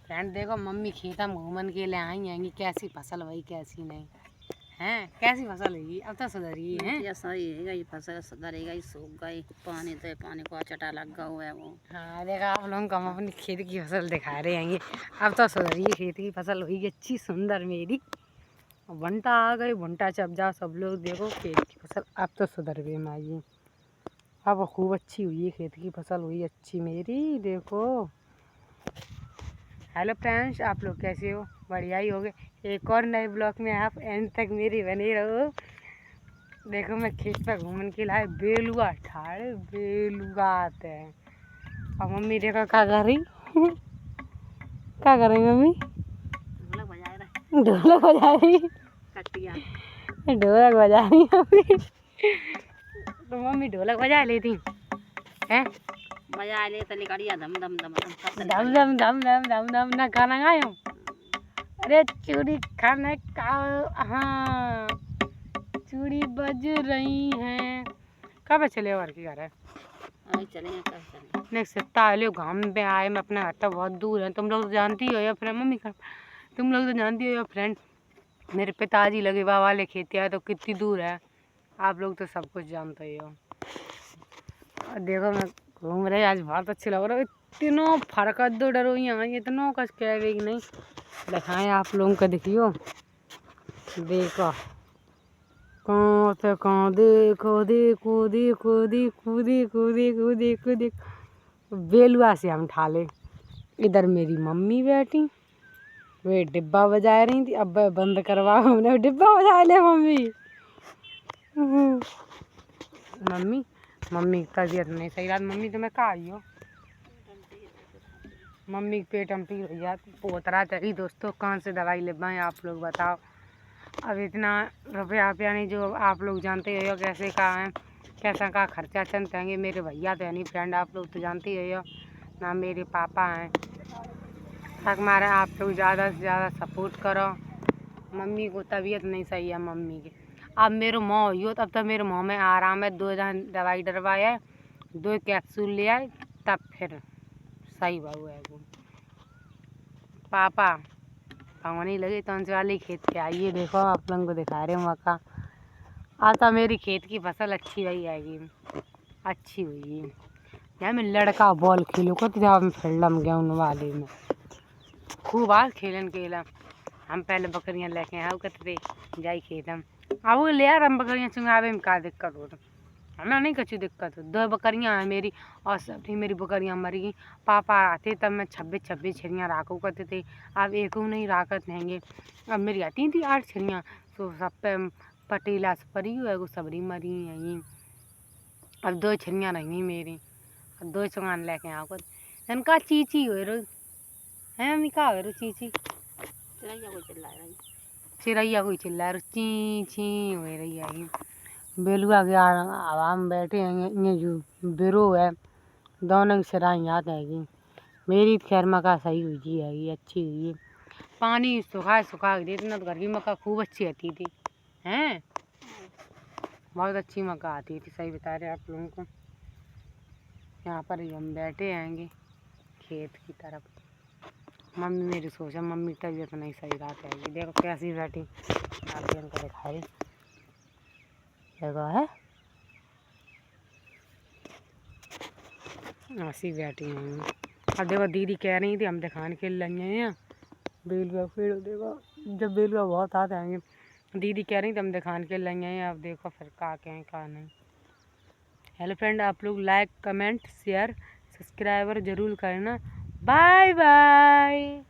Friend देखो mummy खेत में घूमन के लिए आई आएंगी, कैसी फसल हुई कैसी नहीं हैं, कैसी फसल हुई अब तो सुधरी है। ऐसा ही है, ये फसल सुधरेगा ही, सूख गई पानी तो पानी को चटा लग गया हुआ है वो। हाँ देखा आप लोग हम अपनी खेत की फसल दिखा रहे हैं, अब तो सुधरी है, खेत की फसल हुई अच्छी सुंदर मेरी। भुंटा आ गई, भुंटा चप जा सब लोग देखो खेत की फसल अब तो सुधर गई माई, अब खूब अच्छी हुई है, खेत की फसल हुई अच्छी मेरी देखो। हेलो फ्रेंड्स, आप लोग कैसे हो? बढ़िया ही होगे। एक और नए ब्लॉग में आप एंड तक मेरी बने रहो। देखो मैं खेत पर घूमने के लाए बेलुआ ठाड़े बेलुआ आते हैं। और मम्मी देखो क्या कर रही क्या कर रही मम्मी? ढोलक बजा रही, ढोलक बजा रही मम्मी। तो मम्मी ढोलक बजा लेती हैं? बजा ले तले कड़िया धम धम धम धम धम धम धम धम धम ना गाना गायो। अरे चूड़ी खाने का, हाँ चूड़ी बज रही हैं। कब चले और की घर है? अभी चलेंगे, कब चलें? नेक्स्ट सप्ताह आए घाम पे आए, मैं अपना घर तो बहुत दूर है, तुम लोग तो जानती हो या फ्रेंड मम्मी का, तुम लोग तो जानती हो या फ्रेंड मेरे पिताजी लगे बाबा वाले खेती है तो कितनी दूर है, आप लोग तो सब कुछ जानते ही हो। और देखो मैं घूम रही आज बहुत अच्छी लग रहा है, इतना फर्क दो डरो यहाँ इतना कस कह कि नहीं दिखाएं आप लोगों का। देखियो देखो कहाँ से कहाँ, देखो देखो देखो देखो देखो देखो देखो देखो बेलुआ से हम ठाले। इधर मेरी मम्मी बैठी, वे डिब्बा बजा रही थी, अब बंद करवा हमने डिब्बा बजा ले मम्मी। मम्मी मम्मी की तबीयत नहीं सही रहा, मम्मी तुम्हें कहा आई हो? मम्मी के पेट में पीड़ हो जाती, पोतरा चली दोस्तों, कहाँ से दवाई ले पाएँ आप लोग बताओ। अब इतना रुपया नहीं, जो आप लोग जानते हो कैसे का है, कैसा का खर्चा चलते हैं। मेरे भैया तो है नहीं फ्रेंड, आप लोग तो जानते ही हो ना, मेरे पापा हैं। तक मारे आप लोग ज़्यादा से ज़्यादा सपोर्ट करो। मम्मी को तबीयत नहीं सही है मम्मी की, अब मेरे मुँह हुई हो तब तक मेरे मुँह में आराम है, 2 दिन दवाई डरवाए, 2 कैप्सूल ले आए तब फिर सही हुआ है वो। पापा पानी लगे तो वाली खेत पे आइए, देखो आप लोगों को दिखा रहे हैं मक्का आता, मेरी खेत की फसल अच्छी हुई आएगी, अच्छी हुई। यार मैं लड़का बॉल खेलो को तो जब मैं फील्ड में गया उन वाले में खूब आज खेलन केला। हम पहले बकरियां लेके आओ करते जाई खेत हम आओ ले यार, हम बकरियां चुंगावे में क्या दिक्कत हो, तो हमें नहीं कछु दिक्कत हो। 2 बकरियां हैं मेरी और सब मेरी बकरियां मर गई। पापा आते तब मैं 26 चिड़ियाँ राखू करते थे, अब एक नहीं राकत रहेंगे। अब मेरी आती थी 8 चिड़ियाँ, तो सब पे पटेला से परी है वो सबरी मरी हैं। अब 2 चिड़ियाँ रही मेरी, अब 2 चुंगान लेके आओ कर इनका चीची हो रो है मम्मी, का हो रो चीची? चिड़ैया कोई चिल्ला रही ची ची हो रही है। बेलुआ के हवा में बैठे हैं, ये जो बिरो है दोनों की सराही याद आएगी। मेरी खैर मक्का सही हुई है, अच्छी हुई है, पानी सुखा के देते ना तो घर की मक्का खूब अच्छी आती थी हैं, बहुत अच्छी मक्का आती थी, सही बता रहे आप लोगों को। यहाँ पर ही हम बैठे आएंगे खेत की तरफ। मम्मी मेरी सोचा मम्मी की तबीयत नहीं सही रहा है, देखो कैसी बैठी आप इनको दिखाई देखो है ऐसी बैठी हैं। अब देखो दीदी कह रही थी हम दिखाने के लिए हैं बेलुआ पेड़, देखो जब बेलुआ बहुत आते हैं दीदी कह रही थी हम दिखाने के लिए हैं, अब देखो फिर का कहें का नहीं। हेलो फ्रेंड, आप लोग लाइक कमेंट शेयर सब्सक्राइबर ज़रूर करना। Bye bye.